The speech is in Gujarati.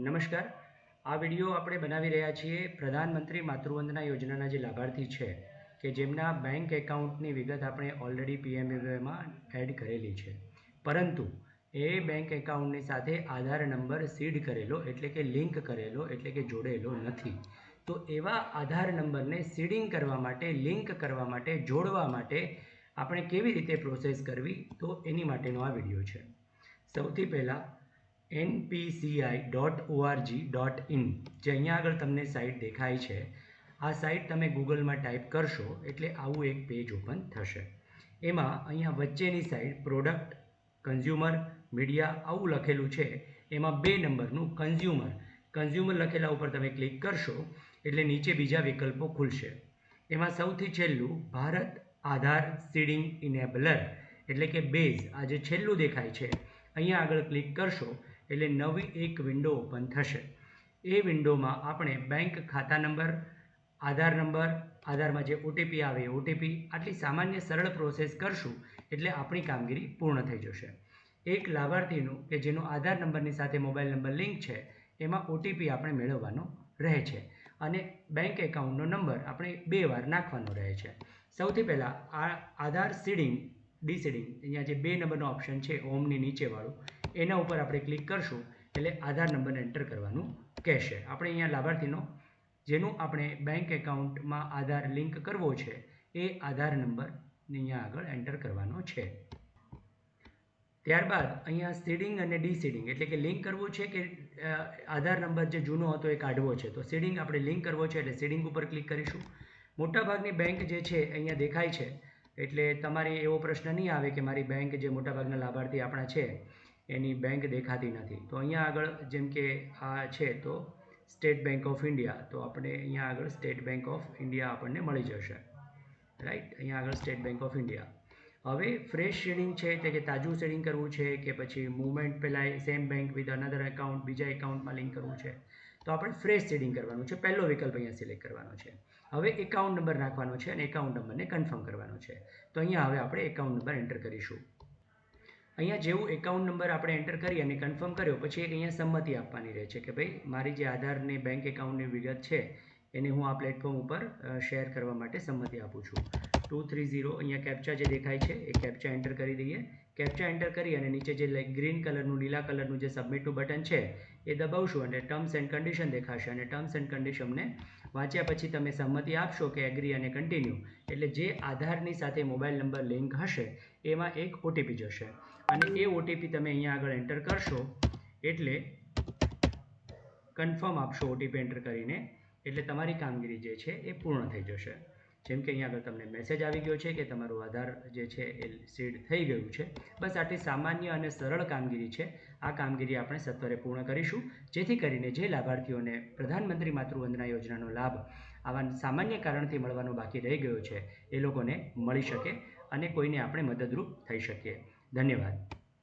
નમસ્કાર. આ વિડીયો આપણે બનાવી રહ્યા છીએ પ્રધાનમંત્રી માતૃવંદના યોજનાના જે લાભાર્થી છે કે જેમના બેંક એકાઉન્ટની વિગત આપણે ઓલરેડી પીએમએવાયમાં એડ કરેલી છે, પરંતુ એ બેંક એકાઉન્ટની સાથે આધાર નંબર સીડ કરેલો એટલે કે લિંક કરેલો એટલે કે જોડેલો નથી. તો એવા આધાર નંબરને સીડિંગ કરવા માટે, લિંક કરવા માટે, જોડવા માટે આપણે કેવી રીતે પ્રોસેસ કરવી, તો એની માટેનો આ વિડીયો છે. સૌથી પહેલાં npci.org.in જે અહીંયા આગળ તમને સાઇટ દેખાય છે, આ સાઇટ તમે ગૂગલમાં ટાઈપ કરશો એટલે આવું એક પેજ ઓપન થશે. એમાં અહીંયા વચ્ચેની સાઇડ પ્રોડક્ટ, કન્ઝ્યુમર, મીડિયા આવું લખેલું છે. એમાં 2 નંબરનું કન્ઝ્યુમર લખેલા ઉપર તમે ક્લિક કરશો એટલે નીચે બીજા વિકલ્પો ખુલશે. એમાં સૌથી છેલ્લું ભારત આધાર સીડિંગ ઇનેબલર એટલે કે બેઝ, આ જે છેલ્લું દેખાય છે અહીંયા આગળ ક્લિક કરશો એટલે નવી એક વિન્ડો ઓપન થશે. એ વિન્ડોમાં આપણે બેંક ખાતા નંબર, આધારમાં જે ઓટીપી આવે એ ઓટીપી, આટલી સામાન્ય સરળ પ્રોસેસ કરશું એટલે આપણી કામગીરી પૂર્ણ થઈ જશે. એક લાભાર્થીનું કે જેનો આધાર નંબરની સાથે મોબાઈલ નંબર લિંક છે એમાં ઓટીપી આપણે મેળવવાનો રહે છે અને બેંક એકાઉન્ટનો નંબર આપણે 2 વાર નાખવાનો રહે છે. સૌથી પહેલાં આ આધાર સીડિંગ, ડીસીડિંગ, અહીંયા જે 2 નંબરનો ઓપ્શન છે હોમની નીચેવાળું, એના ઉપર આપણે ક્લિક કરશું એટલે આધાર નંબરને એન્ટર કરવાનું કહેશે. આપણે અહીંયા લાભાર્થીનો જેનું આપણે બેંક એકાઉન્ટમાં આધાર લિંક કરવો છે એ આધાર નંબર અહીંયા આગળ એન્ટર કરવાનો છે. ત્યારબાદ અહીંયા સીડિંગ અને ડીસીડિંગ એટલે કે લિંક કરવું છે કે આધાર નંબર જે જૂનો હતો એ કાઢવો છે. તો સીડિંગ આપણે લિંક કરવો છે એટલે સીડિંગ ઉપર ક્લિક કરીશું. મોટાભાગની બેંક જે છે અહીંયા દેખાય છે એટલે તમારે એવો પ્રશ્ન નહીં આવે કે મારી બેંક જે મોટાભાગના લાભાર્થી આપણા છે એની બેંક દેખાતી નથી. તો અહીંયા આગળ જેમ કે આ છે તો સ્ટેટ બેંક ઓફ ઇન્ડિયા, તો આપણે અહીંયા આગળ સ્ટેટ બેંક ઓફ ઇન્ડિયા આપણને મળી જશે. રાઈટ, અહીંયા આગળ સ્ટેટ બેંક ઓફ ઇન્ડિયા. હવે ફ્રેશ શેડિંગ છે એટલે કે તાજું શેડિંગ કરવું છે કે પછી મૂવમેન્ટ પહેલાં same bank with another account બીજા એકાઉન્ટમાં લિંક કરવું છે, તો આપણે ફ્રેશ શેડિંગ કરવાનું છે. પહેલો વિકલ્પ અહીંયા સિલેક્ટ કરવાનો છે. હવે એકાઉન્ટ નંબર નાખવાનો છે અને એકાઉન્ટ નંબરને કન્ફર્મ કરવાનો છે. તો અહીંયા હવે આપણે એકાઉન્ટ નંબર એન્ટર કરીશું. અહીંયા જેવું એકાઉન્ટ નંબર આપણે એન્ટર કરી અને કન્ફર્મ કર્યો પછી એક અહીંયા સંમતિ આપવાની રહે છે કે ભાઈ મારી જે આધારની બેંક એકાઉન્ટની વિગત છે એને હું આ પ્લેટફોર્મ ઉપર શેર કરવા માટે સંમતિ આપું છું. 230 અહીંયા કેપ્ચા જે દેખાય છે એ કેપ્ચા એન્ટર કરી દઈએ. કેપ્ચા એન્ટર કરી અને નીચે જે ગ્રીન કલરનું, લીલા કલરનું જે સબમિટનું બટન છે એ દબાવશું અને ટર્મ્સ એન્ડ કન્ડિશન દેખાશે અને ટર્મ્સ એન્ડ કન્ડિશનને વાંચ્યા પછી તમે સંમતિ આપશો કે એગ્રી અને કન્ટિન્યુ એટલે જે આધારની સાથે મોબાઈલ નંબર લિંક હશે એમાં એક ઓટીપી જશે અને એ ઓટીપી તમે અહીંયા આગળ એન્ટર કરશો એટલે કન્ફર્મ આપશો ઓટીપી એન્ટર કરીને એટલે તમારી કામગીરી જે છે એ પૂર્ણ થઈ જશે. જેમ કે અહીંયા આગળ તમને મેસેજ આવી ગયો છે કે તમારું આધાર જે છે એ સીડ થઈ ગયું છે. બસ આટલી સામાન્ય અને સરળ કામગીરી છે. આ કામગીરી આપણે સત્વરે પૂર્ણ કરીશું જેથી કરીને જે લાભાર્થીઓને પ્રધાનમંત્રી માતૃવંદના યોજનાનો લાભ આવા સામાન્ય કારણથી મળવાનો બાકી રહી ગયો છે એ લોકોને મળી શકે અને કોઈને આપણે મદદરૂપ થઈ શકીએ. ધન્યવાદ.